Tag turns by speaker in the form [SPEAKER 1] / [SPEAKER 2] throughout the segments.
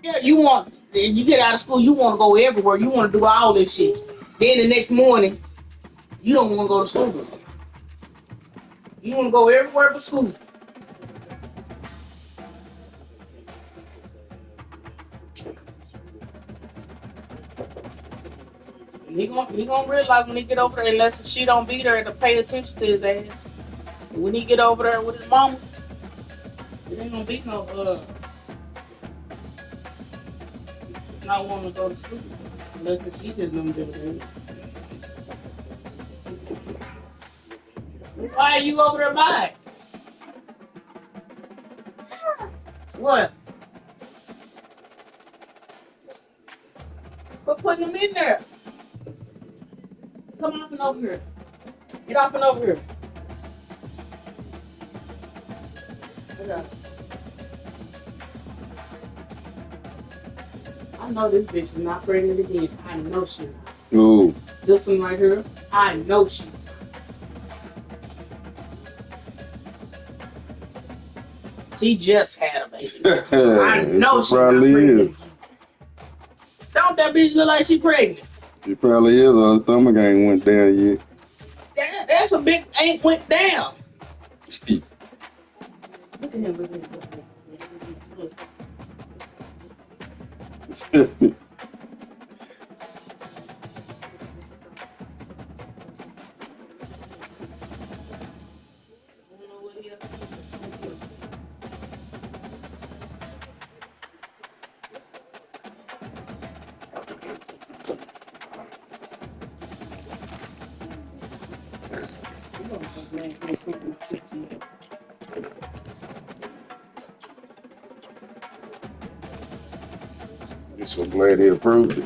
[SPEAKER 1] Yeah, you get out of school, you want to go everywhere. You want to do all this shit. Then the next morning, you don't want to go to school. You want to go everywhere but school. And he gonna realize when he get over there, unless she don't be there to pay attention to his ass. When he get over there with his mama, it ain't gonna be no not wanting to go to school. Unless it's easier than them. Why are you over there by? What? Quit putting them in there. Come up and over here. Get up and over here. Okay. I know this bitch is not pregnant again. I know she not.
[SPEAKER 2] Ooh.
[SPEAKER 1] This one right here, I know she. She just had a baby. I know she not
[SPEAKER 2] probably
[SPEAKER 1] pregnant
[SPEAKER 2] is.
[SPEAKER 1] again. Don't that bitch look like she pregnant?
[SPEAKER 2] She probably is. Her stomach ain't went down yet.
[SPEAKER 1] That's a big ain't went down. Look at him. Look at him. Look.
[SPEAKER 2] Just so glad he approved it.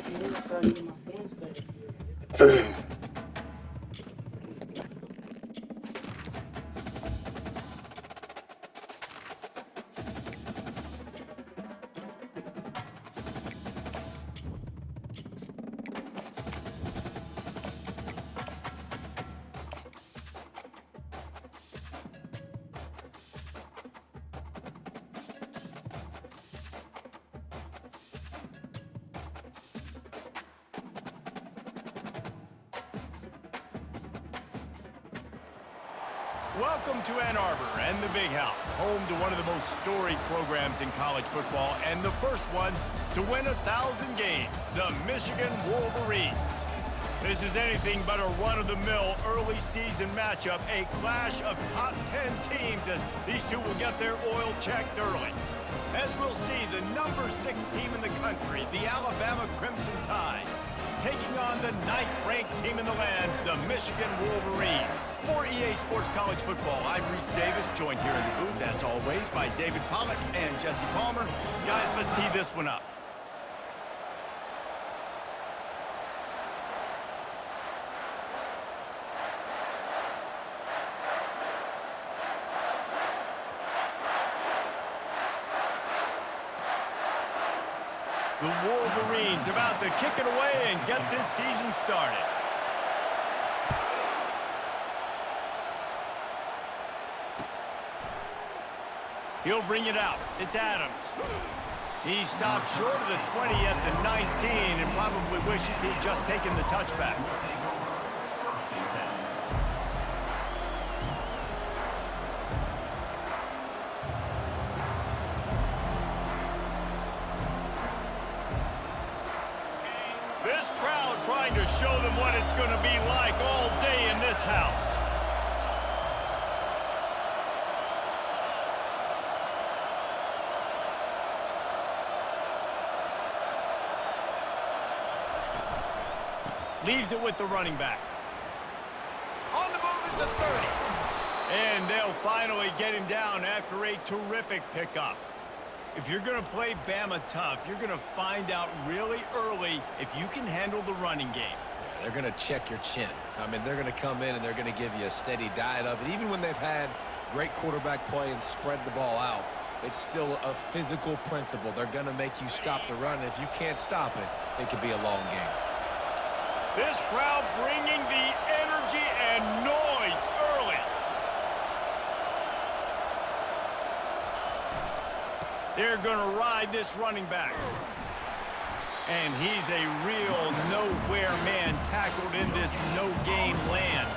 [SPEAKER 3] Welcome to Ann Arbor and the Big House, home to one of the most storied programs in college football and the first one to win 1,000 games, the Michigan Wolverines. This is anything but a run-of-the-mill early season matchup, a clash of top 10 teams as these two will get their oil checked early. As we'll see, the number 6 team in the country, the Alabama Crimson Tide, taking on the 9th-ranked team in the land, the Michigan Wolverines. For EA Sports College Football, I'm Reese Davis, joined here in the booth, as always, by David Pollack and Jesse Palmer. Guys, let's tee this one up. The Wolverines about to kick it away and get this season started. He'll bring it out. It's Adams. He stopped short of the 20 at the 19 and probably wishes he'd just taken the touchback. This crowd trying to show them what it's going to be like all day in this house. Leaves it with the running back. On the move is the 30. And they'll finally get him down after a terrific pickup. If you're going to play Bama tough, you're going to find out really early if you can handle the running game.
[SPEAKER 4] They're going to check your chin. I mean, they're going to come in and they're going to give you a steady diet of it. Even when they've had great quarterback play and spread the ball out, it's still a physical principle. They're going to make you stop the run. And if you can't stop it, it could be a long game.
[SPEAKER 3] This crowd bringing the energy and noise early. They're going to ride this running back. And he's a real nowhere man tackled in this no-game land.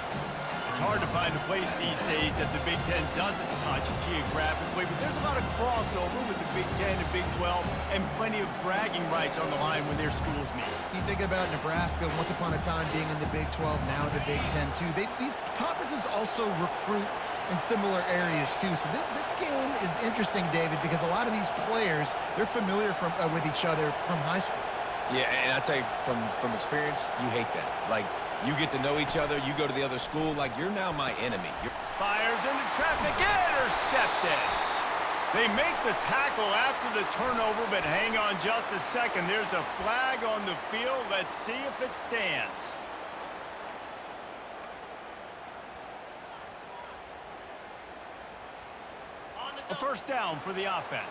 [SPEAKER 3] It's hard to find a place these days that the Big Ten doesn't touch geographically, but there's a lot of crossover with the Big Ten and Big 12 and plenty of bragging rights on the line when their schools meet.
[SPEAKER 5] You think about Nebraska once upon a time being in the Big 12, now the Big 10 too. These conferences also recruit in similar areas too. So this game is interesting, David, because a lot of these players, they're familiar with each other from high school.
[SPEAKER 4] Yeah, and I tell you, from experience, you hate that. Like, you get to know each other, you go to the other school, like, you're now my enemy.
[SPEAKER 3] Fires into traffic, intercepted. They make the tackle after the turnover, but hang on just a second. There's a flag on the field. Let's see if it stands. A first down for the offense.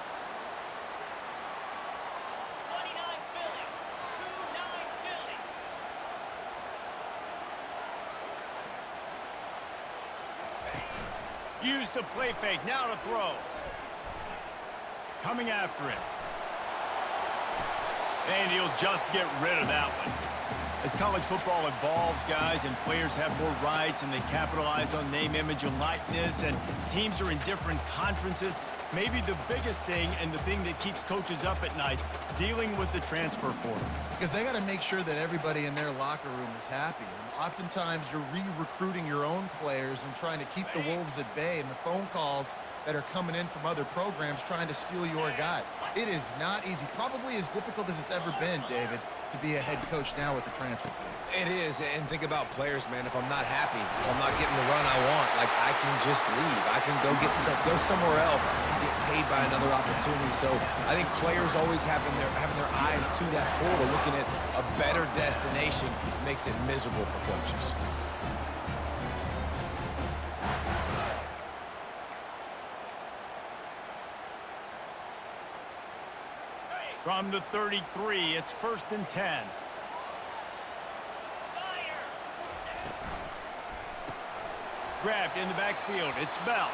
[SPEAKER 3] Use the play fake, now to throw. Coming after him. And he'll just get rid of that one. As college football evolves, guys, and players have more rights and they capitalize on name, image, and likeness, and teams are in different conferences, maybe the biggest thing and the thing that keeps coaches up at night, dealing with the transfer portal.
[SPEAKER 5] Because they got to make sure that everybody in their locker room is happy. And oftentimes you're re-recruiting your own players and trying to keep the Wolves at bay, and the phone calls that are coming in from other programs trying to steal your guys. It is not easy. Probably as difficult as it's ever been, David, to be a head coach now with the transfer portal.
[SPEAKER 4] It is, and think about players, man. If I'm not happy, if I'm not getting the run I want, like, I can just leave. I can go somewhere else. I can get paid by another opportunity. So I think players always having their eyes to that portal, looking at a better destination, makes it miserable for coaches.
[SPEAKER 3] From the 33, it's 1st and 10. Grabbed in the backfield, it's Bell.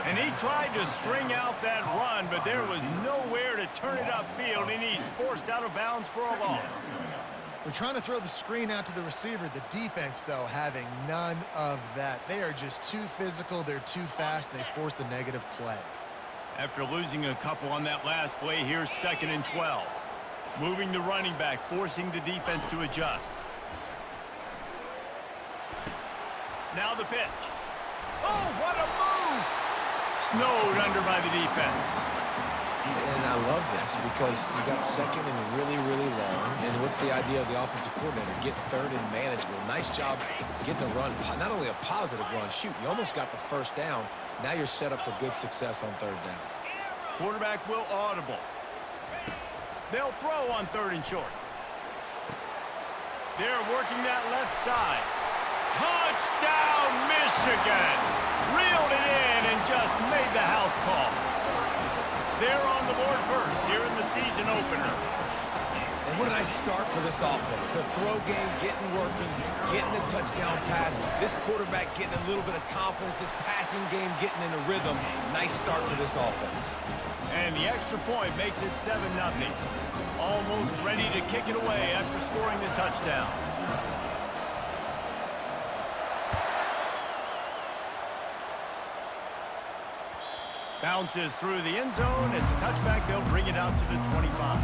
[SPEAKER 3] And he tried to string out that run, but there was nowhere to turn it upfield, and he's forced out of bounds for a loss.
[SPEAKER 5] We're trying to throw the screen out to the receiver. The defense, though, having none of that. They are just too physical. They're too fast. They force the negative play.
[SPEAKER 3] After losing a couple on that last play, here's 2nd and 12. Moving the running back, forcing the defense to adjust. Now the pitch. Oh, what a move! Snowed under by the defense.
[SPEAKER 4] And I love this because you got 2nd and really, really long. And what's the idea of the offensive coordinator? Get 3rd and manageable. Nice job getting the run. Not only a positive run, shoot, you almost got the first down. Now you're set up for good success on 3rd down.
[SPEAKER 3] Quarterback will audible. They'll throw on 3rd and short. They're working that left side. Touchdown, Michigan! Reeled it in and just made the house call. They're on the board first here in the season opener.
[SPEAKER 4] And what a nice start for this offense. The throw game getting working, getting the touchdown pass. This quarterback getting a little bit of confidence. This passing game getting in a rhythm. Nice start for this offense.
[SPEAKER 3] And the extra point makes it 7-0. Almost ready to kick it away after scoring the touchdown. Bounces through the end zone. It's a touchback. They'll bring it out to the 25.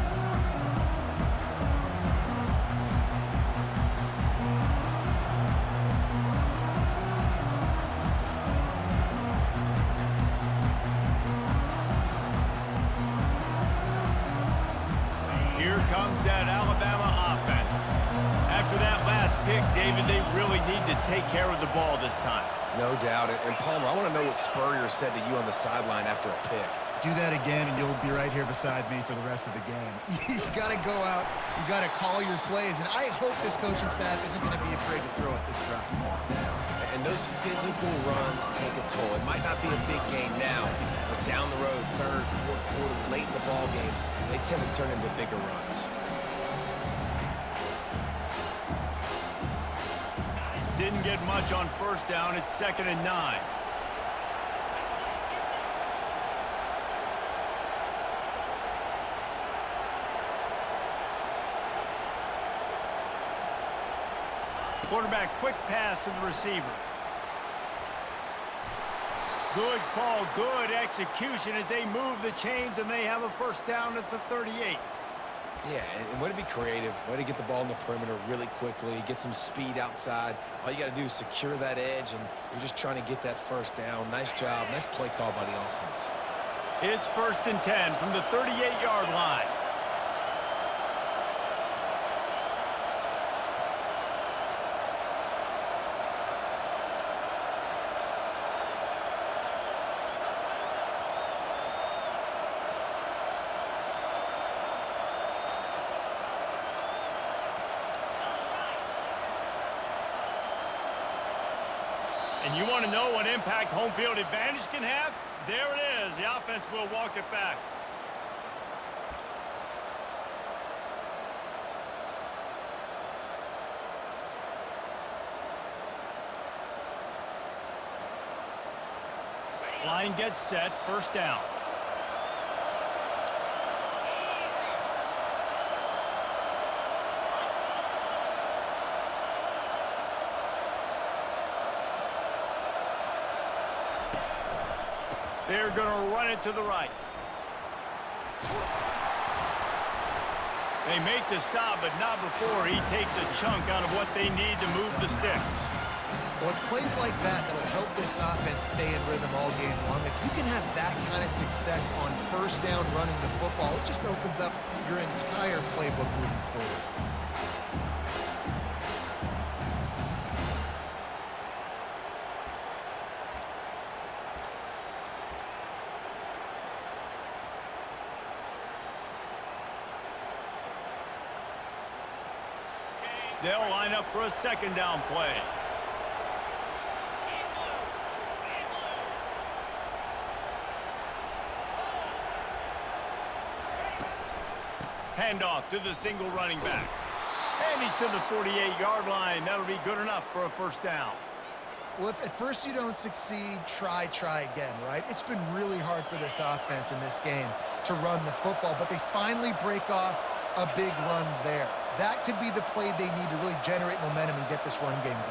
[SPEAKER 3] Here comes that Alabama offense. After that last pick, David, they really need to take care of the ball this time.
[SPEAKER 4] No doubt. And Palmer, I want to know what Spurrier said to you on the sideline after a pick.
[SPEAKER 5] Do that again, and you'll be right here beside me for the rest of the game. You got to go out. You got to call your plays, and I hope this coaching staff isn't going to be afraid to throw it this drive.
[SPEAKER 4] And those physical runs take a toll. It might not be a big game now, but down the road, 3rd, 4th quarter, late in the ball games, they tend to turn into bigger runs.
[SPEAKER 3] Didn't get much on 1st down. It's 2nd and 9. Quarterback quick pass to the receiver. Good call, good execution as they move the chains and they have a first down at the 38.
[SPEAKER 4] Yeah, and way to be creative, way to get the ball in the perimeter really quickly, get some speed outside. All you got to do is secure that edge, and you're just trying to get that first down. Nice job, nice play call by the offense.
[SPEAKER 3] It's 1st and 10 from the 38-yard line. And you want to know what impact home field advantage can have? There it is. The offense will walk it back. Line gets set. First down. They're going to run it to the right. They make the stop, but not before he takes a chunk out of what they need to move the sticks.
[SPEAKER 5] Well, it's plays like that that'll help this offense stay in rhythm all game long. If you can have that kind of success on first down running the football, it just opens up your entire playbook moving forward.
[SPEAKER 3] They'll line up for a second down play. Handoff to the single running back. And he's to the 48-yard line. That'll be good enough for a first down.
[SPEAKER 5] Well, if at first you don't succeed, try again, right? It's been really hard for this offense in this game to run the football, but they finally break off a big run there. That could be the play they need to really generate momentum and get this run game going.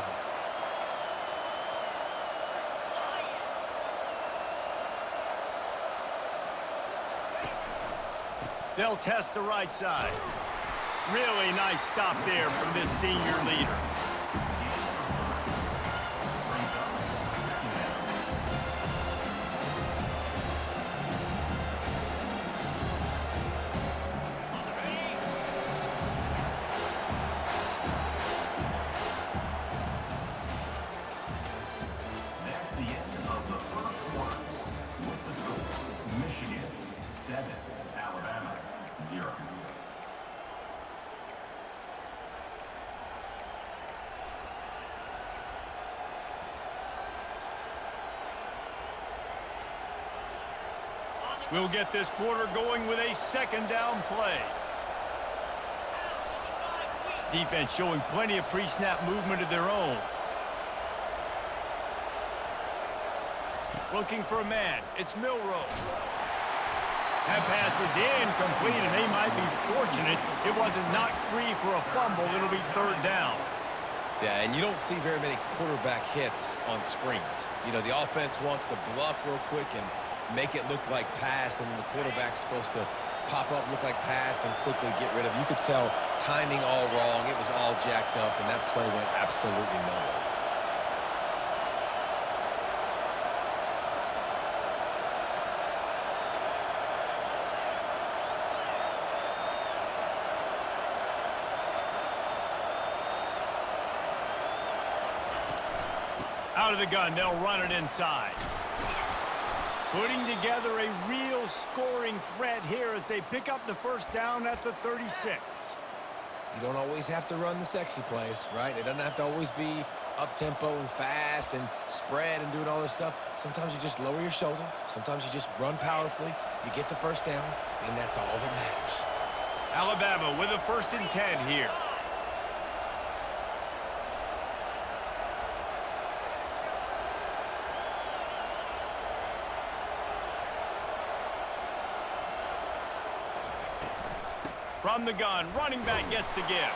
[SPEAKER 3] They'll test the right side. Really nice stop there from this senior leader. We'll get this quarter going with a second down play. Defense showing plenty of pre-snap movement of their own. Looking for a man. It's Milroe. That pass is incomplete, and they might be fortunate it wasn't knocked free for a fumble. It'll be third down.
[SPEAKER 4] Yeah, and you don't see very many quarterback hits on screens. You know, the offense wants to bluff real quick and make it look like pass, and then the quarterback's supposed to pop up, look like pass, and quickly get rid of it. You could tell timing all wrong. It was all jacked up, and that play went absolutely nowhere.
[SPEAKER 3] Out of the gun, they'll run it inside. Putting together a real scoring threat here as they pick up the first down at the 36.
[SPEAKER 4] You don't always have to run the sexy plays, right? It doesn't have to always be up-tempo and fast and spread and doing all this stuff. Sometimes you just lower your shoulder. Sometimes you just run powerfully. You get the first down, and that's all that matters.
[SPEAKER 3] Alabama with a 1st and 10 here. From the gun, running back gets to give.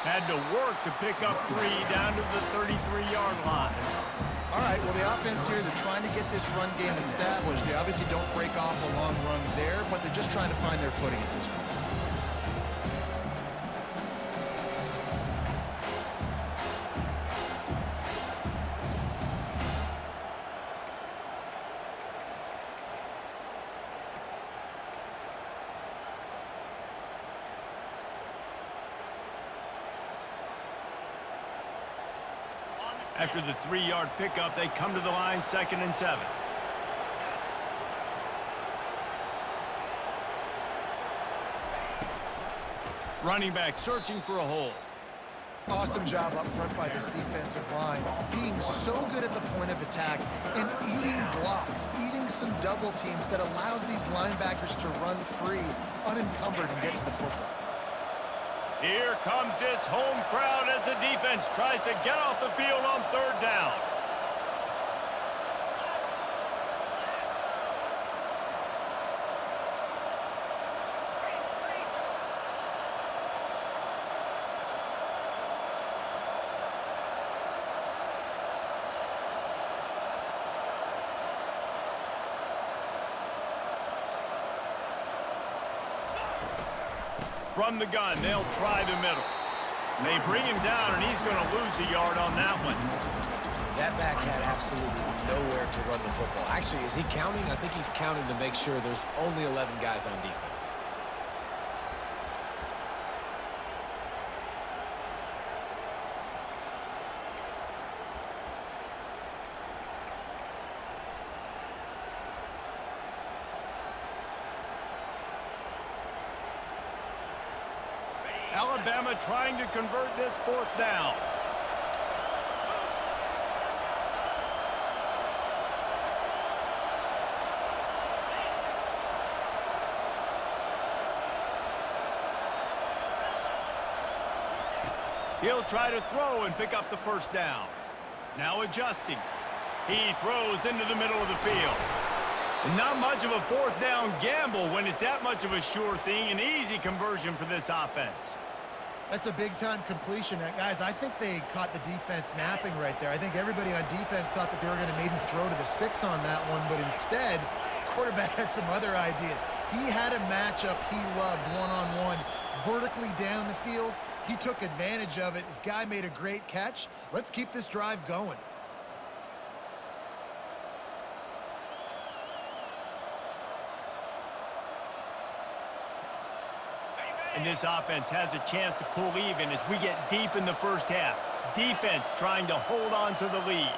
[SPEAKER 3] Had to work to pick up 3 down to the 33-yard line.
[SPEAKER 5] All right, well, the offense here, they're trying to get this run game established. They obviously don't break off a long run there, but they're just trying to find their footing at this point.
[SPEAKER 3] After the 3-yard pickup, they come to the line 2nd and 7. Running back searching for a hole.
[SPEAKER 5] Awesome job up front by this defensive line, being so good at the point of attack and eating blocks, eating some double teams that allows these linebackers to run free, unencumbered, and get to the football.
[SPEAKER 3] Here comes this home crowd as the defense tries to get off the field on 3rd down. From the gun, they'll try the middle. They bring him down, and he's going to lose a yard on that one.
[SPEAKER 4] That back had absolutely nowhere to run the football. Actually, is he counting? I think he's counting to make sure there's only 11 guys on defense.
[SPEAKER 3] Alabama trying to convert this 4th down. He'll try to throw and pick up the 1st down. Now adjusting. He throws into the middle of the field. And not much of a 4th down gamble when it's that much of a sure thing, an easy conversion for this offense.
[SPEAKER 5] That's a big-time completion. Guys, I think they caught the defense napping right there. I think everybody on defense thought that they were going to maybe throw to the sticks on that one, but instead, quarterback had some other ideas. He had a matchup he loved one-on-one, vertically down the field. He took advantage of it. This guy made a great catch. Let's keep this drive going.
[SPEAKER 3] And this offense has a chance to pull even as we get deep in the 1st half. Defense trying to hold on to the lead.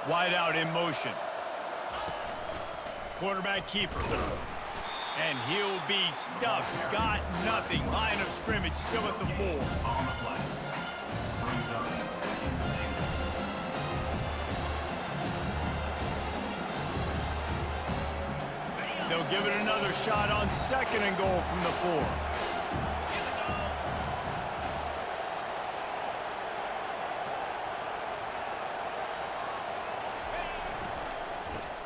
[SPEAKER 3] Wide out in motion. Quarterback keeper. And he'll be stuck. Got nothing. Line of scrimmage still at the 4. They'll give it another shot on 2nd and goal from the 4.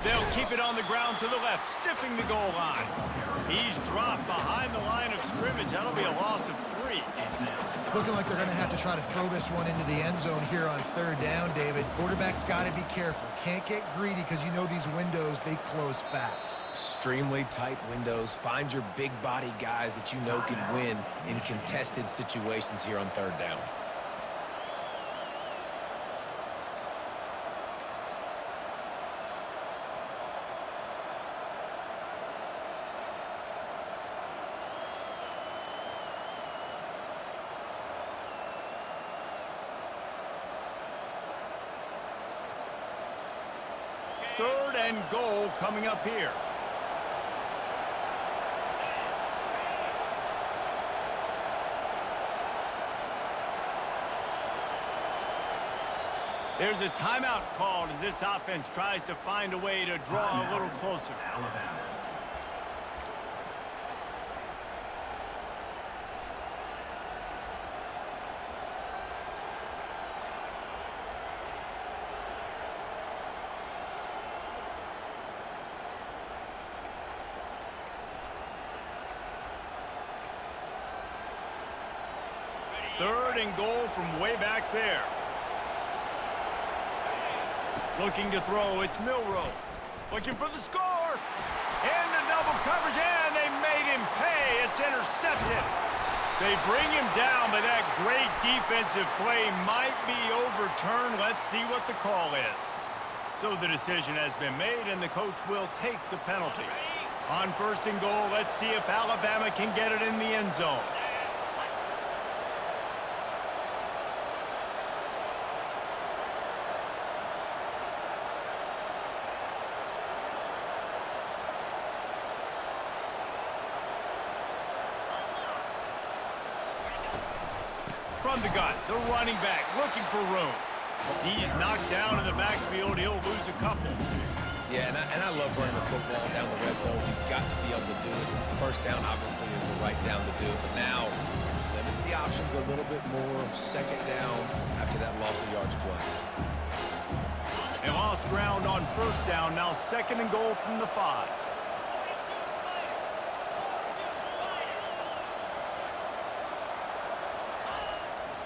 [SPEAKER 3] They'll keep it on the ground to the left, stiffing the goal line. He's dropped behind the line of scrimmage. That'll be a loss of 3.
[SPEAKER 5] It's looking like they're going to have to try to throw this one into the end zone here on 3rd down, David. Quarterback's got to be careful. Can't get greedy because you know these windows, they close fast.
[SPEAKER 4] Extremely tight windows. Find your big body guys that you know can win in contested situations here on 3rd down.
[SPEAKER 3] Third and goal coming up here. There's a timeout called as this offense tries to find a way to draw a little closer. 3rd and goal from way back there. Looking to throw, it's Milroe. Looking for the score. In the double coverage, and they made him pay. It's intercepted. They bring him down, but that great defensive play might be overturned. Let's see what the call is. So the decision has been made, and the coach will take the penalty. On 1st and goal, let's see if Alabama can get it in the end zone. From the gun, the running back looking for room. He's knocked down in the backfield. He'll lose a couple.
[SPEAKER 4] Yeah, and I love running the football down the red zone. You've got to be able to do it. First down, obviously, is the right down to do it. But now, limits the options a little bit more. 2nd down after that loss of yards play.
[SPEAKER 3] They lost ground on 1st down. Now 2nd and goal from the 5.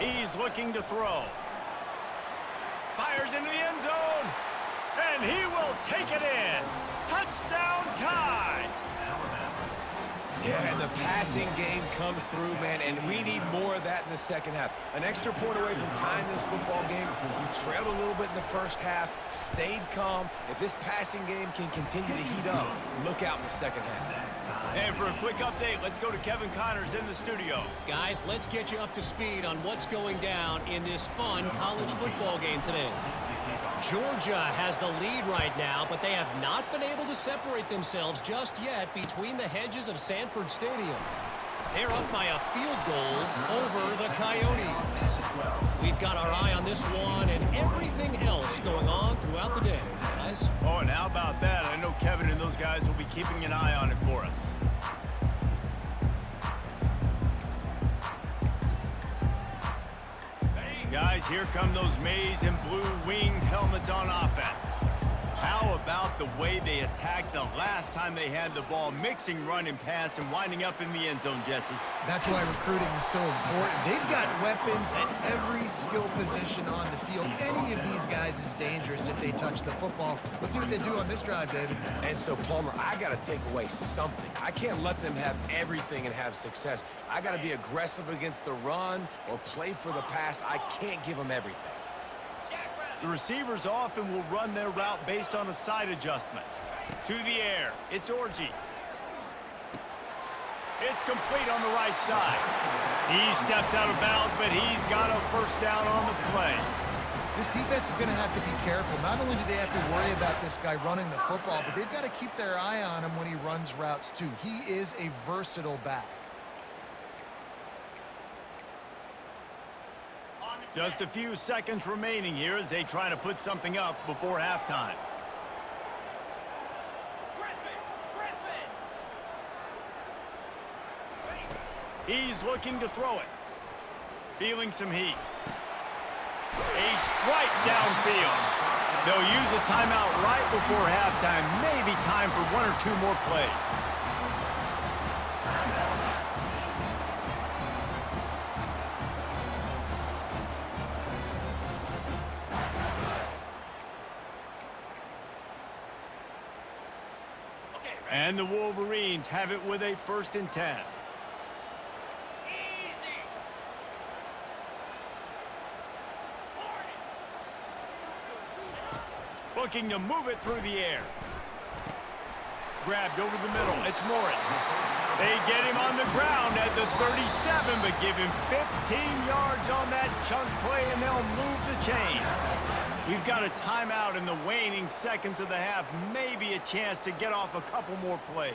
[SPEAKER 3] He's looking to throw. Fires into the end zone. And he will take it in. Touchdown tie.
[SPEAKER 4] Yeah, and the passing game comes through, man, and we need more of that in the 2nd half. An extra point away from tying this football game. We trailed a little bit in the 1st half, stayed calm. If this passing game can continue to heat up, look out in the 2nd half.
[SPEAKER 3] And for a quick update, let's go to Kevin Connors in the studio.
[SPEAKER 6] Guys, let's get you up to speed on what's going down in this fun college football game today. Georgia has the lead right now, but they have not been able to separate themselves just yet between the hedges of Sanford Stadium. They're up by a field goal over the Coyotes. We've got our eye on this one and everything else going on throughout the day, guys.
[SPEAKER 3] Oh, and how about that? I know Kevin and those guys will be keeping an eye on it for us. Guys, here come those maize and blue winged helmets on offense. How about the way they attacked the last time they had the ball, mixing run and pass and winding up in the end zone, Jesse?
[SPEAKER 5] That's why recruiting is so important. They've got weapons at every skill position on the field. Any of these guys is dangerous if they touch the football. Let's see what they do on this drive, David.
[SPEAKER 4] And so, Palmer, I got to take away something. I can't let them have everything and have success. I got to be aggressive against the run or play for the pass. I can't give them everything.
[SPEAKER 3] The receivers often will run their route based on a side adjustment. To the air, it's Orji. It's complete on the right side. He steps out of bounds, but he's got a 1st down on the play.
[SPEAKER 5] This defense is going to have to be careful. Not only do they have to worry about this guy running the football, but they've got to keep their eye on him when he runs routes too. He is a versatile back.
[SPEAKER 3] Just a few seconds remaining here as they try to put something up before halftime. He's looking to throw it. Feeling some heat. A strike downfield. They'll use a timeout right before halftime. Maybe time for 1 or 2 more plays. And the Wolverines have it with a 1st and 10. Looking to move it through the air. Grabbed over the middle. It's Morris. They get him on the ground at the 37, but give him 15 yards on that chunk play, and they'll move the chains. We've got a timeout in the waning seconds of the half. Maybe a chance to get off a couple more plays.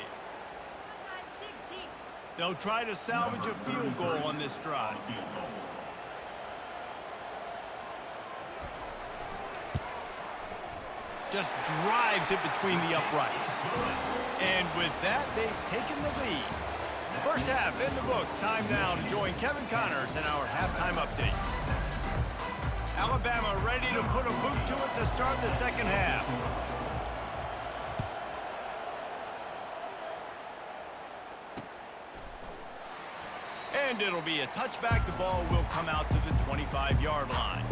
[SPEAKER 3] They'll try to salvage a field goal on this drive. Just drives it between the uprights. And with that, they've taken the lead. First half in the books. Time now to join Kevin Connors in our halftime update. Alabama ready to put a boot to it to start the 2nd half. And it'll be a touchback. The ball will come out to the 25-yard line.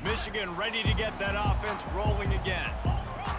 [SPEAKER 3] Michigan ready to get that offense rolling again.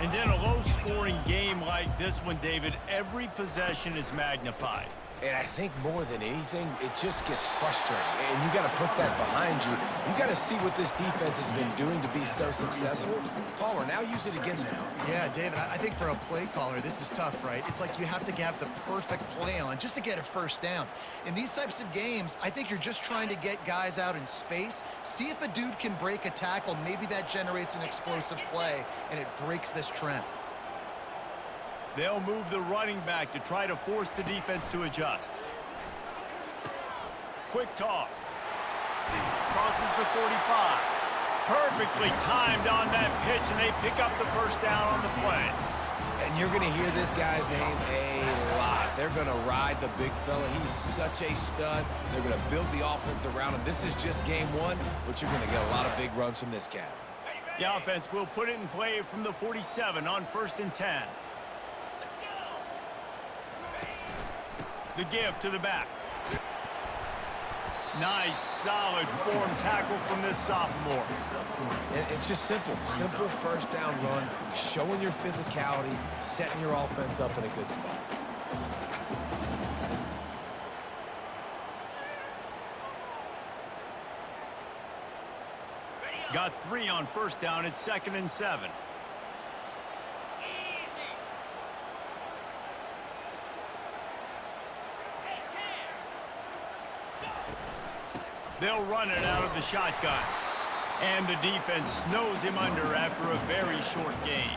[SPEAKER 3] And in a low-scoring game like this one, David, every possession is magnified.
[SPEAKER 4] And I think more than anything, it just gets frustrating. And you got to put that behind you. You got to see what this defense has been doing to be so successful. Caller, now use it against him.
[SPEAKER 5] Yeah, David, I think for a play caller, this is tough, right? It's like you have to have the perfect play on just to get a first down. In these types of games, I think you're just trying to get guys out in space, see if a dude can break a tackle. Maybe that generates an explosive play, and it breaks this trend.
[SPEAKER 3] They'll move the running back to try to force the defense to adjust. Quick toss. Crosses the 45. Perfectly timed on that pitch, and they pick up the first down on the play.
[SPEAKER 4] And you're going to hear this guy's name a lot. They're going to ride the big fella. He's such a stud. They're going to build the offense around him. This is just game one, but you're going to get a lot of big runs from this guy.
[SPEAKER 3] The offense will put it in play from the 47 on 1st and 10. The give to the back. Nice, solid form tackle from this sophomore.
[SPEAKER 4] And it's just simple. Simple first down run, showing your physicality, setting your offense up in a good spot.
[SPEAKER 3] Got 3 on 1st down. It's 2nd and 7. They'll run it out of the shotgun. And the defense snows him under after a very short gain.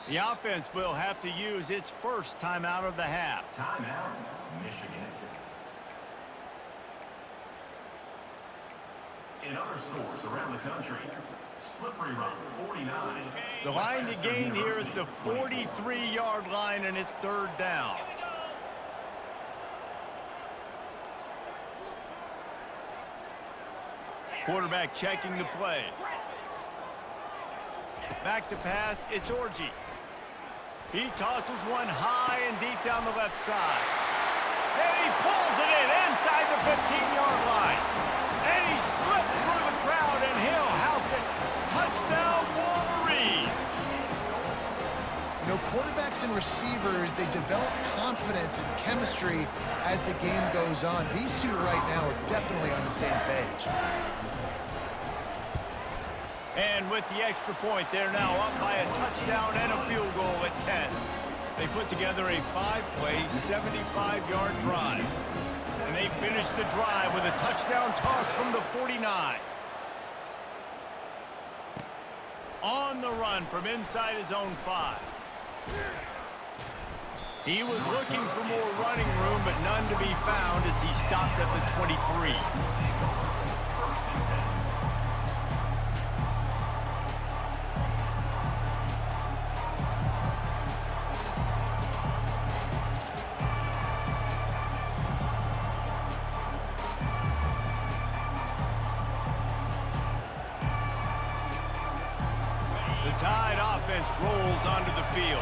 [SPEAKER 3] The offense will have to use its first timeout of the half.
[SPEAKER 7] Timeout, Michigan. In other stores around the country, Slippery Rock 49.
[SPEAKER 3] The line to gain here is the 43-yard line, and it's 3rd down. Quarterback checking the play. Back to pass, it's Orji. He tosses one high and deep down the left side. And he pulls it in inside the 15-yard line. And he slipped through the crowd, and he'll house it. Touchdown, Wolverines.
[SPEAKER 5] You know, quarterbacks and receivers, they develop confidence and chemistry as the game goes on. These two right now are definitely on the same page.
[SPEAKER 3] And with the extra point, they're now up by a touchdown and a field goal at 10. They put together a 5-play, 75-yard drive. And they finish the drive with a touchdown toss from the 49. On the run from inside his own 5. He was looking for more running room, but none to be found as he stopped at the 23. Tide offense rolls onto the field.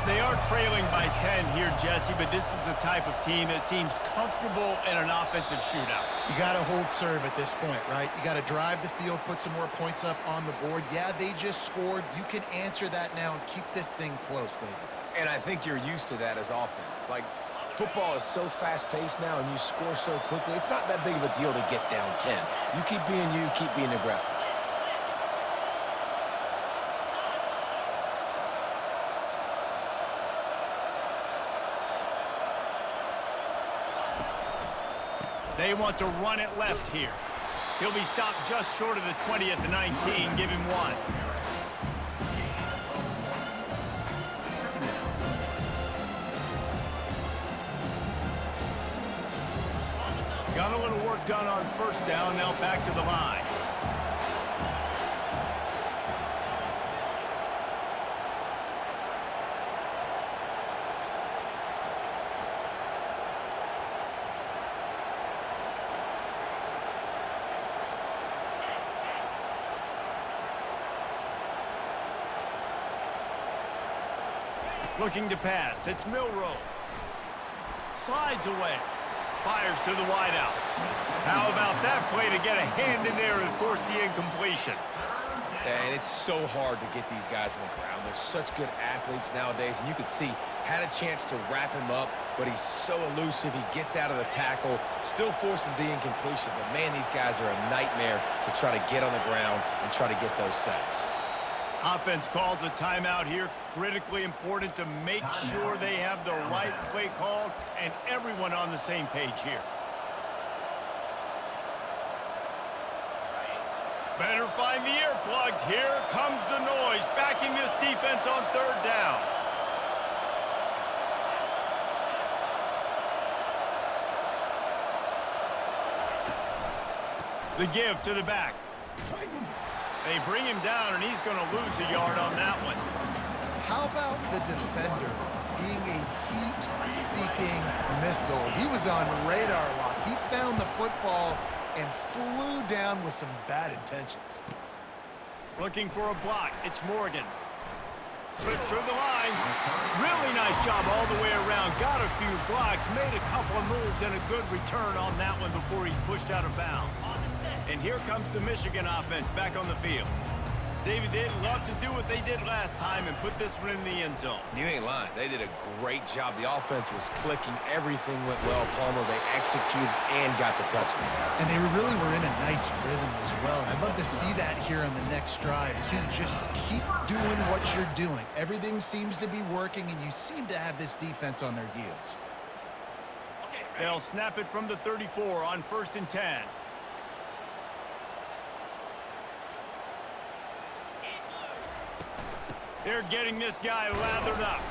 [SPEAKER 3] They are trailing by 10 here, Jesse, but this is the type of team that seems comfortable in an offensive shootout.
[SPEAKER 5] You got to hold serve at this point, right? You got to drive the field, put some more points up on the board. Yeah, they just scored. You can answer that now and keep this thing close, David.
[SPEAKER 4] And I think you're used to that as offense. Like, football is so fast-paced now, and you score so quickly, it's not that big of a deal to get down 10. You keep being aggressive.
[SPEAKER 3] They want to run it left here. He'll be stopped just short of the 20 at the 19. Give him 1. little work done on first down. Now back to the line. Looking to pass. It's Milroe. Slides away. Fires to the wideout. How about that play to get a hand in there and force the incompletion?
[SPEAKER 4] And it's so hard to get these guys on the ground. They're such good athletes nowadays, and you can see had a chance to wrap him up, but he's so elusive. He gets out of the tackle, still forces the incompletion. But, man, these guys are a nightmare to try to get on the ground and try to get those sacks.
[SPEAKER 3] Offense calls a timeout here. Critically important to make sure they have the right play called and everyone on the same page here. Better find the earplugs. Here comes the noise, backing this defense on third down. The give to the back. They bring him down, and he's going to lose a yard on that one.
[SPEAKER 5] How about the defender being a heat-seeking missile? He was on radar lock. He found the football and flew down with some bad intentions.
[SPEAKER 3] Looking for a block. It's Morgan. Slips through the line. Really nice job all the way around. Got a few blocks, made a couple of moves, and a good return on that one before he's pushed out of bounds. And here comes the Michigan offense back on the field. David, they'd love to do what they did last time and put this one in the end zone.
[SPEAKER 4] You ain't lying. They did a great job. The offense was clicking. Everything went well. Palmer, they executed and got the touchdown.
[SPEAKER 5] And they really were in a nice rhythm as well. And I'd love to see that here on the next drive, too. Just keep doing what you're doing. Everything seems to be working, and you seem to have this defense on their heels.
[SPEAKER 3] They'll snap it from the 34 on 1st and 10. They're getting this guy lathered up.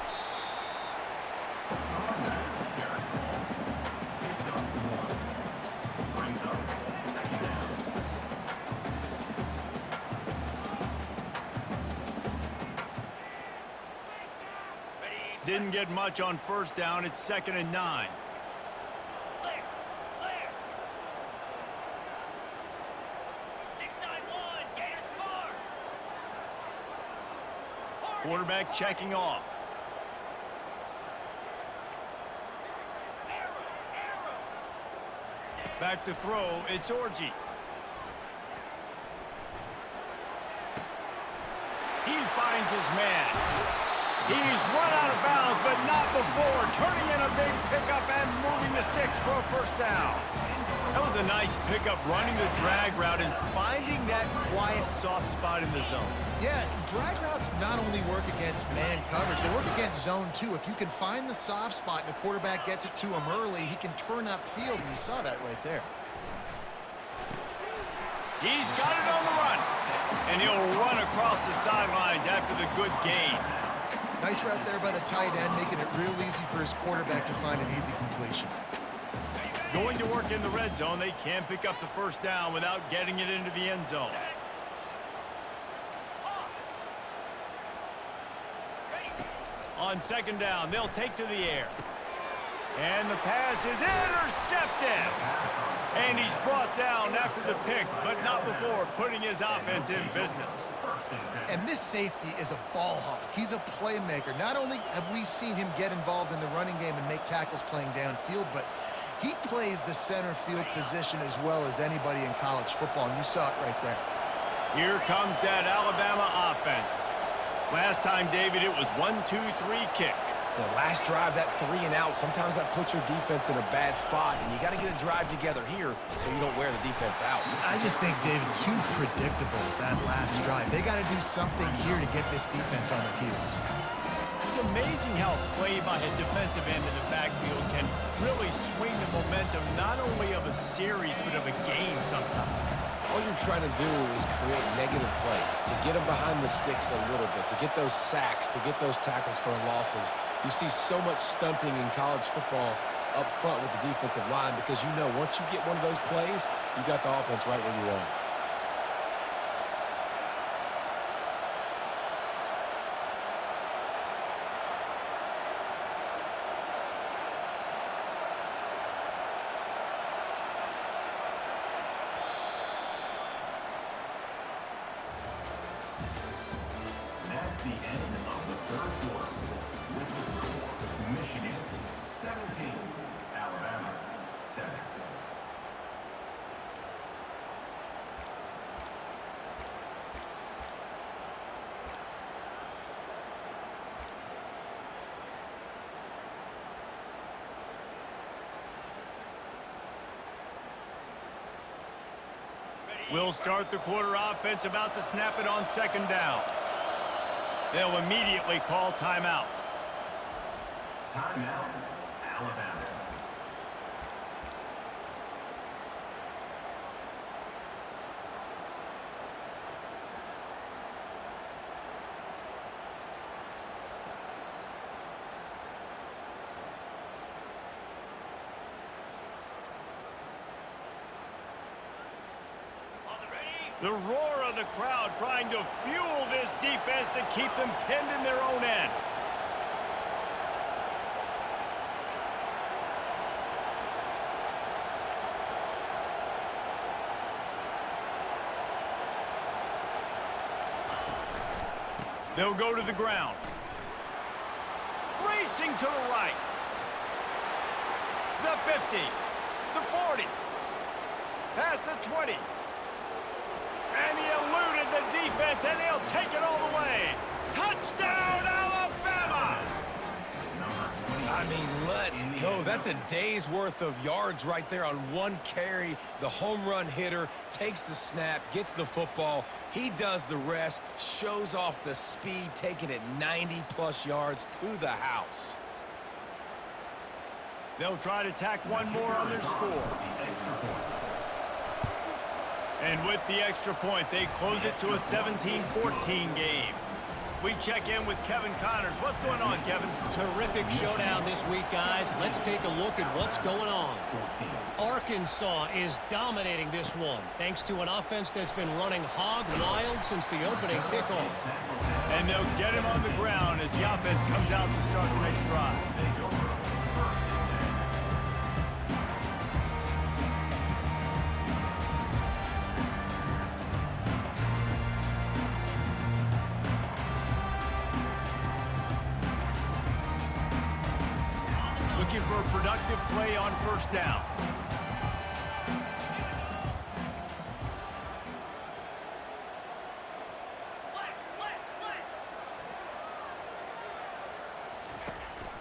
[SPEAKER 3] Didn't get much on first down. It's 2nd and 9. Quarterback checking off. Back to throw. It's Orji. He finds his man. He's run out of bounds, but not before. Turning in a big pickup and moving the sticks for a first down. That was a nice pickup, running the drag route and finding that quiet, soft spot in the zone.
[SPEAKER 5] Yeah, drag routes not only work against man coverage, they work against zone too. If you can find the soft spot and the quarterback gets it to him early, he can turn upfield, and you saw that right there.
[SPEAKER 3] He's got it on the run, and he'll run across the sidelines after the good gain.
[SPEAKER 5] Nice route there by the tight end, making it real easy for his quarterback to find an easy completion.
[SPEAKER 3] Going to work in the red zone. They can't pick up the first down without getting it into the end zone. On 2nd down, they'll take to the air. And the pass is intercepted. And he's brought down after the pick, but not before putting his offense in business.
[SPEAKER 5] And this safety is a ball hawk. He's a playmaker. Not only have we seen him get involved in the running game and make tackles playing downfield, but he plays the center field position as well as anybody in college football, and you saw it right there.
[SPEAKER 3] Here comes that Alabama offense. Last time, David, it was 1-2-3 kick.
[SPEAKER 4] The last drive, that 3 and out, sometimes that puts your defense in a bad spot, and you got to get a drive together here so you don't wear the defense out.
[SPEAKER 5] I just think, David, too predictable that last drive. They got to do something here to get this defense on their heels.
[SPEAKER 3] It's amazing how play by a defensive end in the backfield can really swing the momentum not only of a series but of a game sometimes.
[SPEAKER 4] All you're trying to do is create negative plays, to get them behind the sticks a little bit, to get those sacks, to get those tackles for losses. You see so much stunting in college football up front with the defensive line because you know once you get one of those plays, you got the offense right where you want it.
[SPEAKER 7] That's the end of the third quarter. With the score, Michigan 17, Alabama 7.
[SPEAKER 3] We'll start the quarter offense about to snap it on second down. They'll immediately call timeout.
[SPEAKER 7] Timeout, Alabama.
[SPEAKER 3] The roar of the crowd trying to fuel this defense to keep them pinned in their own end. They'll go to the ground. Racing to the right. The 50. The 40. Past the 20. And he eluded the defense, and he'll take it all the way. Touchdown, Alabama!
[SPEAKER 4] I mean, let's go. That's a day's worth of yards right there on one carry. The home run hitter takes the snap, gets the football. He does the rest, shows off the speed, taking it 90-plus yards to the house.
[SPEAKER 3] They'll try to tack one more on their score. And with the extra point, they close it to a 17-14 game. We check in with Kevin Connors. What's going on, Kevin?
[SPEAKER 6] Terrific showdown this week, guys. Let's take a look at what's going on. Arkansas is dominating this one, thanks to an offense that's been running hog wild since the opening kickoff.
[SPEAKER 3] And they'll get him on the ground as the offense comes out to start the next drive. Looking for a productive play on first down.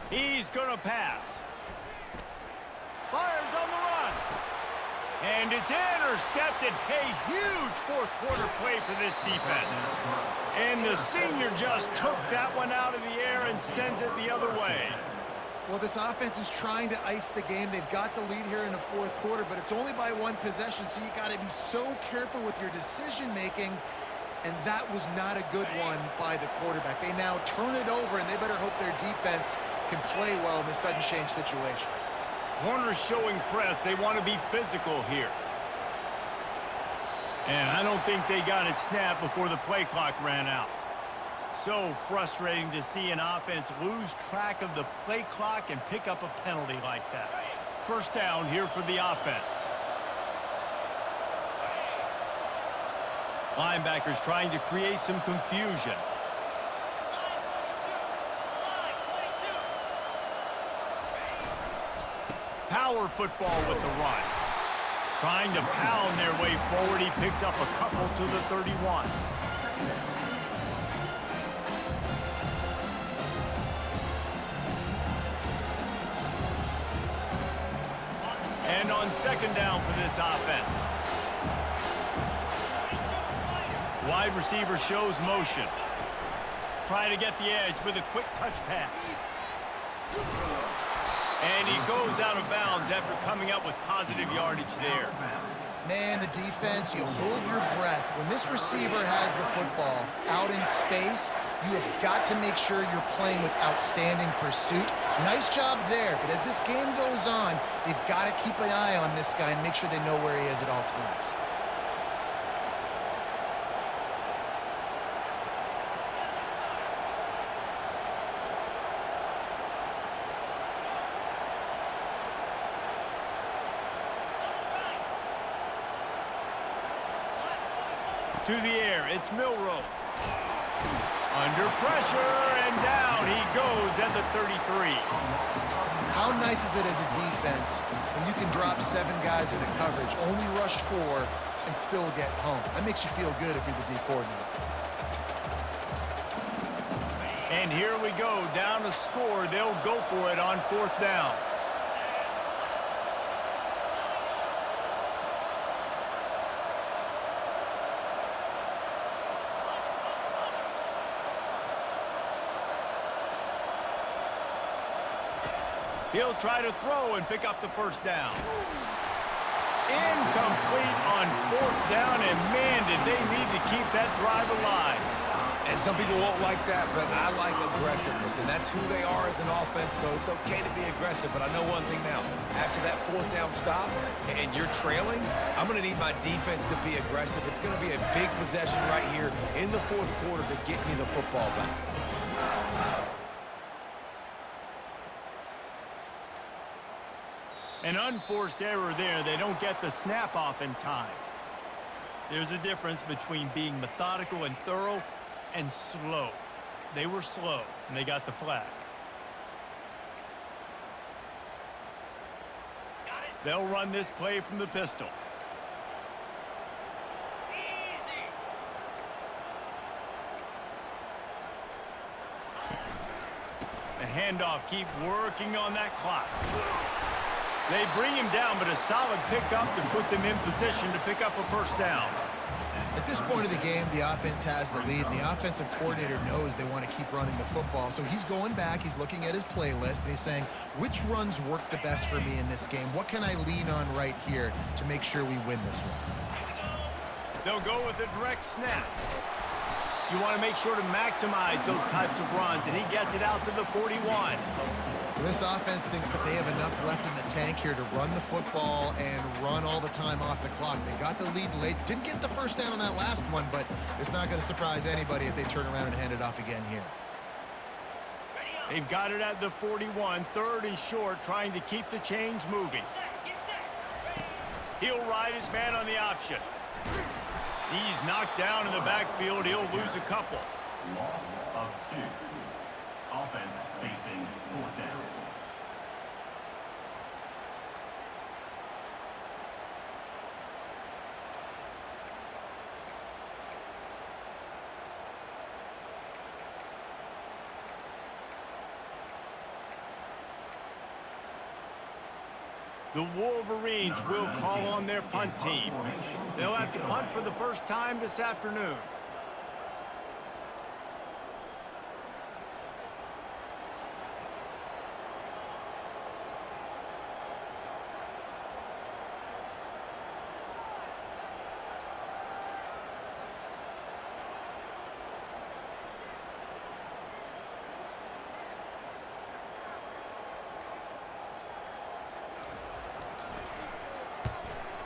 [SPEAKER 3] He's going to pass. Fires on the run. And it's intercepted. A huge fourth quarter play for this defense. And the senior just took that one out of the air and sends it the other way.
[SPEAKER 5] Well, this offense is trying to ice the game. They've got the lead here in the fourth quarter, but it's only by one possession, so you got to be so careful with your decision-making, and that was not a good one by the quarterback. They now turn it over, and they better hope their defense can play well in this sudden change situation.
[SPEAKER 3] Corners showing press. They want to be physical here. And I don't think they got it snapped before the play clock ran out. So frustrating to see an offense lose track of the play clock and pick up a penalty like that. First down here for the offense. Linebackers trying to create some confusion. Power football with the run. Trying to pound their way forward. He picks up a couple to the 31. And on second down for this offense. Wide receiver shows motion. Trying to get the edge with a quick touch pass. And he goes out of bounds after coming up with positive yardage there.
[SPEAKER 5] Man, the defense, you hold your breath. When this receiver has the football out in space, You have got to make sure you're playing with outstanding pursuit. Nice job there, but as this game goes on, they've got to keep an eye on this guy and make sure they know where he is at all times.
[SPEAKER 3] To the air, it's Milroe. Under pressure, and down he goes at the 33.
[SPEAKER 5] How nice is it as a defense when you can drop 7 guys into coverage, only rush 4, and still get home? That makes you feel good if you're the D coordinator.
[SPEAKER 3] And here we go, down to score. They'll go for it on 4th down. He'll try to throw and pick up the 1st down. Incomplete on 4th down, and man, did they need to keep that drive alive.
[SPEAKER 4] And some people won't like that, but I like aggressiveness, and that's who they are as an offense, so it's okay to be aggressive. But I know one thing now. After that 4th down stop and you're trailing, I'm going to need my defense to be aggressive. It's going to be a big possession right here in the 4th quarter to get me the football back.
[SPEAKER 3] An unforced error there. They don't get the snap off in time. There's a difference between being methodical and thorough and slow. They were slow, and they got the flag. They'll run this play from the pistol. The handoff, keep working on that clock. They bring him down, but a solid pickup to put them in position to pick up a 1st down.
[SPEAKER 5] At this point of the game, the offense has the lead, and the offensive coordinator knows they want to keep running the football. So he's going back, he's looking at his playlist, and he's saying, which runs work the best for me in this game? What can I lean on right here to make sure we win this one?
[SPEAKER 3] They'll go with a direct snap. You want to make sure to maximize those types of runs, and he gets it out to the 41.
[SPEAKER 5] This offense thinks that they have enough left in the tank here to run the football and run all the time off the clock. They got the lead late. Didn't get the 1st down on that last one, but it's not going to surprise anybody if they turn around and hand it off again here.
[SPEAKER 3] They've got it at the 41, 3rd and short, trying to keep the chains moving. He'll ride his man on the option. He's knocked down in the backfield. He'll lose a couple.
[SPEAKER 7] Loss of 2. Offense facing 4th down.
[SPEAKER 3] The Wolverines will call on their punt team. They'll have to punt for the 1st time this afternoon.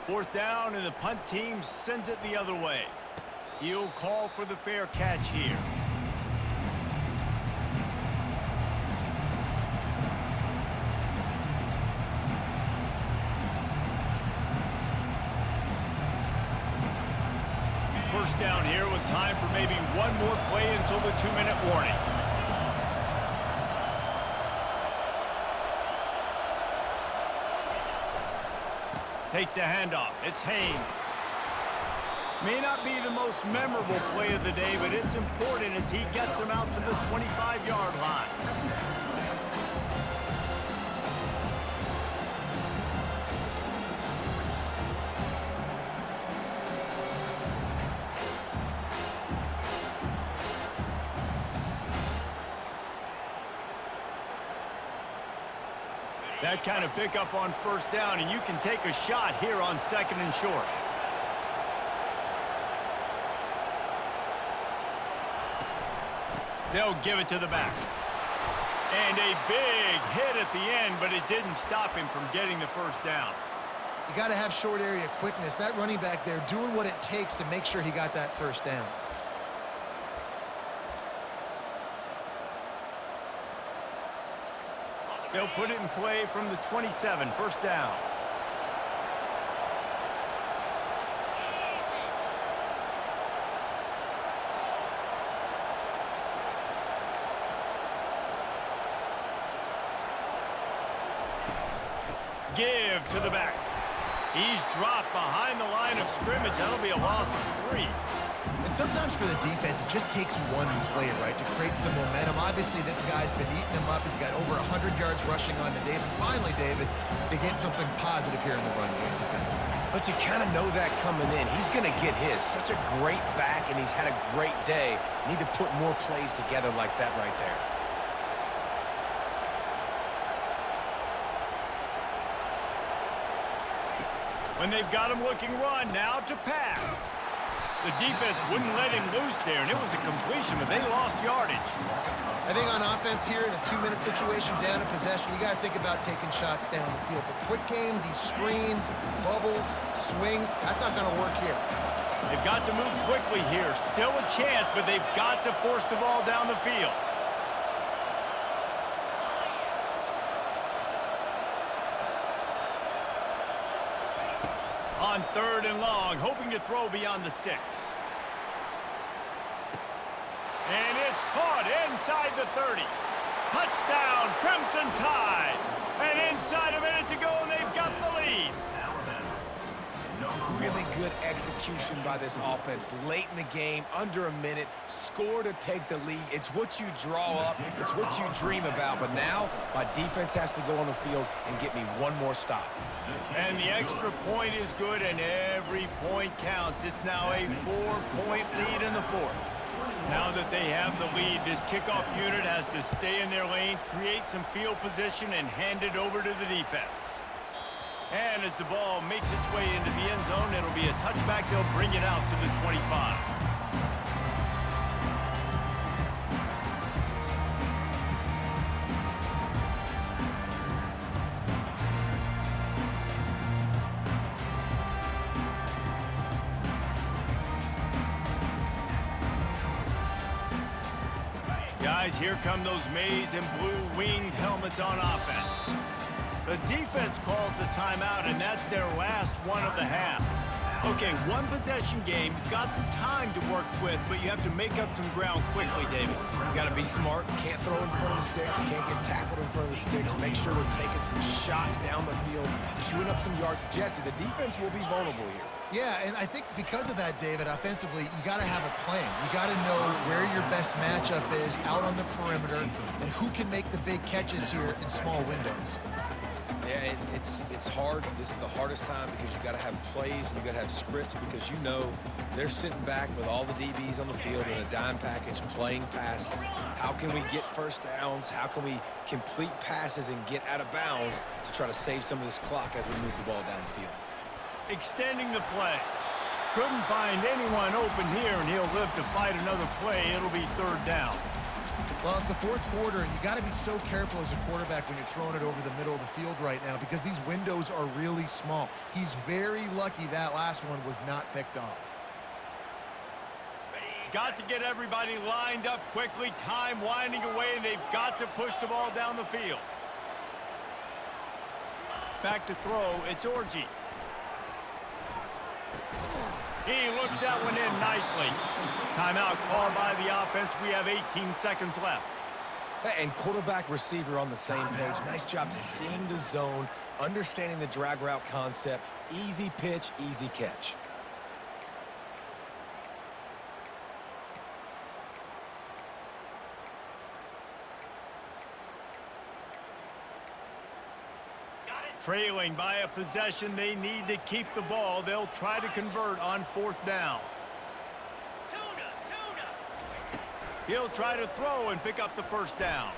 [SPEAKER 3] Fourth down, and the punt team sends it the other way. He'll call for the fair catch here. First down here with time for maybe one more play until the 2-minute warning. Takes the handoff. It's Haynes. May not be the most memorable play of the day, but it's important as he gets him out to the 25-yard line. That kind of pickup on first down, and you can take a shot here on 2nd and short. They'll give it to the back. And a big hit at the end, but it didn't stop him from getting the first down.
[SPEAKER 5] You got to have short area quickness. That running back there doing what it takes to make sure he got that first down.
[SPEAKER 3] They'll put it in play from the 27, first down. Give to the back. He's dropped behind the line of scrimmage. That'll be a loss of 3.
[SPEAKER 5] And sometimes for the defense, it just takes one play, right, to create some momentum. Obviously, this guy's been eating him up. He's got over 100 yards rushing on to David. Finally, David, they get something positive here in the run game defensively.
[SPEAKER 4] But you kind of know that coming in. He's going to get his. Such a great back, and he's had a great day. Need to put more plays together like that right there.
[SPEAKER 3] When they've got him looking run, now to pass. The defense wouldn't let him loose there, and it was a completion, but they lost yardage.
[SPEAKER 5] I think on offense here in a 2-minute situation down in possession, you got to think about taking shots down the field. The quick game, these screens, bubbles, swings, that's not going to work here.
[SPEAKER 3] They've got to move quickly here. Still a chance, but they've got to force the ball down the field. On 3rd and long, hoping to throw beyond the sticks. And it's caught inside the 30. Touchdown, Crimson Tide. And inside a minute to go, and they've got the lead.
[SPEAKER 4] Really good execution by this offense. Late in the game, under a minute, score to take the lead. It's what you draw up. It's what you dream about. But now, my defense has to go on the field and get me one more stop.
[SPEAKER 3] And the extra point is good, and every point counts. It's now a 4-point lead in the 4th. Now that they have the lead, this kickoff unit has to stay in their lane, create some field position, and hand it over to the defense. And as the ball makes its way into the end zone, it'll be a touchback. They'll bring it out to the 25. Guys, here come those maize and blue winged helmets on offense. The defense calls the timeout, and that's their last one of the half. Okay, one possession game. You've got some time to work with, but you have to make up some ground quickly, David.
[SPEAKER 4] Got to be smart. Can't throw in front of the sticks. Can't get tackled in front of the sticks. Make sure we're taking some shots down the field, chewing up some yards. Jesse, the defense will be vulnerable here.
[SPEAKER 5] Yeah, and I think because of that, David, offensively, you got to have a plan. You got to know where your best matchup is out on the perimeter and who can make the big catches here in small windows.
[SPEAKER 4] Yeah, it's hard. This is the hardest time because you got to have plays and you got to have scripts because you know they're sitting back with all the DBs on the field in a dime package playing pass. How can we get first downs? How can we complete passes and get out of bounds to try to save some of this clock as we move the ball down the field?
[SPEAKER 3] Extending the play. Couldn't find anyone open here, and he'll live to fight another play. It'll be 3rd down.
[SPEAKER 5] Well, it's the 4th quarter, and you got to be so careful as a quarterback when you're throwing it over the middle of the field right now because these windows are really small. He's very lucky that last one was not picked off.
[SPEAKER 3] Got to get everybody lined up quickly. Time winding away, and they've got to push the ball down the field. Back to throw. It's Orji. He looks that one in nicely. Timeout called by the offense. We have 18 seconds left.
[SPEAKER 4] And quarterback receiver on the same page. Nice job seeing the zone, understanding the drag route concept. Easy pitch, easy catch.
[SPEAKER 3] Trailing by a possession, they need to keep the ball. They'll try to convert on 4th down. He'll try to throw and pick up the first down.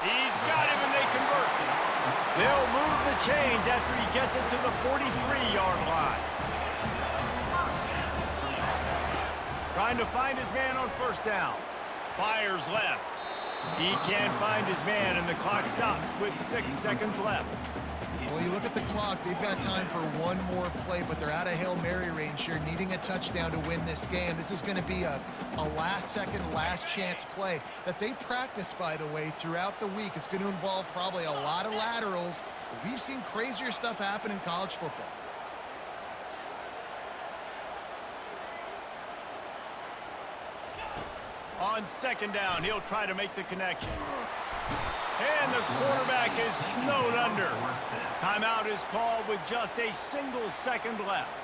[SPEAKER 3] He's got him, and they convert. They'll move the chains after he gets it to the 43-yard line. Trying to find his man on 1st down. Fires left. He can't find his man, and the clock stops with 6 seconds left.
[SPEAKER 5] Well, you look at the clock, they've got time for one more play, but they're out of Hail Mary range here, needing a touchdown to win this game. This is going to be a last-second, last-chance play that they practice, by the way, throughout the week. It's going to involve probably a lot of laterals. We've seen crazier stuff happen in college football.
[SPEAKER 3] On second down, he'll try to make the connection. And the quarterback is snowed under. Timeout is called with just a single second left.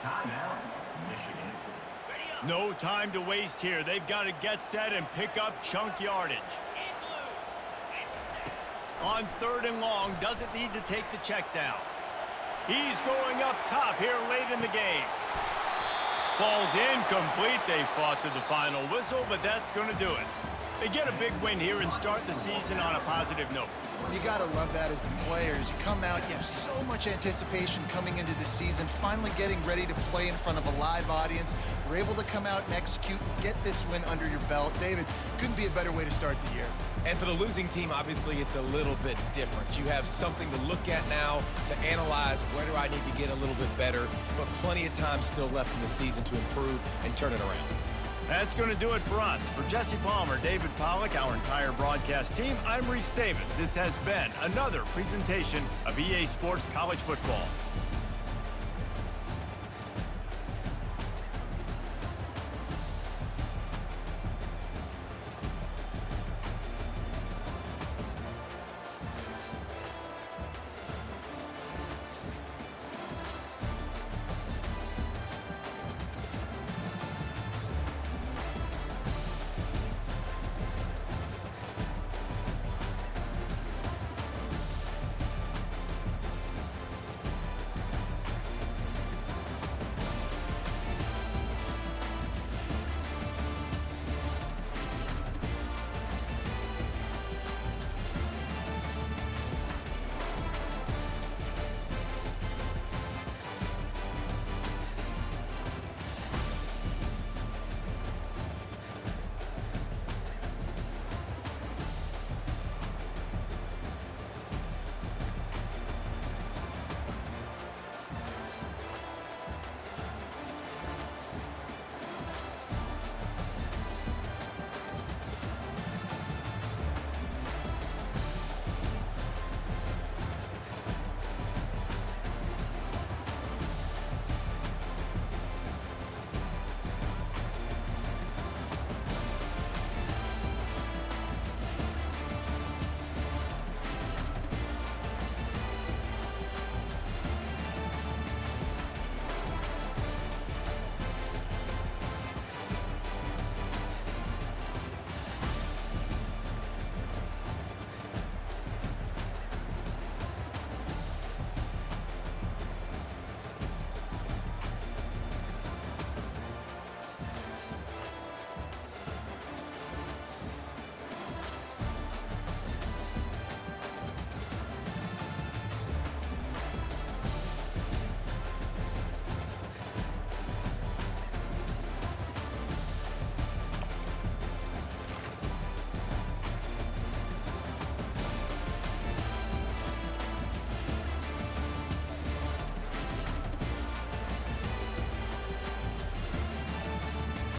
[SPEAKER 7] Timeout, Michigan.
[SPEAKER 3] No time to waste here. They've got to get set and pick up chunk yardage. On third and long, doesn't need to take the check down. He's going up top here late in the game. Falls incomplete. They fought to the final whistle, but that's going to do it. They get a big win here and start the season on a positive note.
[SPEAKER 5] You got to love that as the players. You come out, you have so much anticipation coming into the season, finally getting ready to play in front of a live audience. You're able to come out and execute and get this win under your belt. David, couldn't be a better way to start the year.
[SPEAKER 4] And for the losing team, obviously, it's a little bit different. You have something to look at now to analyze where do I need to get a little bit better, but plenty of time still left in the season to improve and turn it around.
[SPEAKER 3] That's going to do it for us. For Jesse Palmer, David Pollack, our entire broadcast team, I'm Reese Davis. This has been another presentation of EA Sports College Football.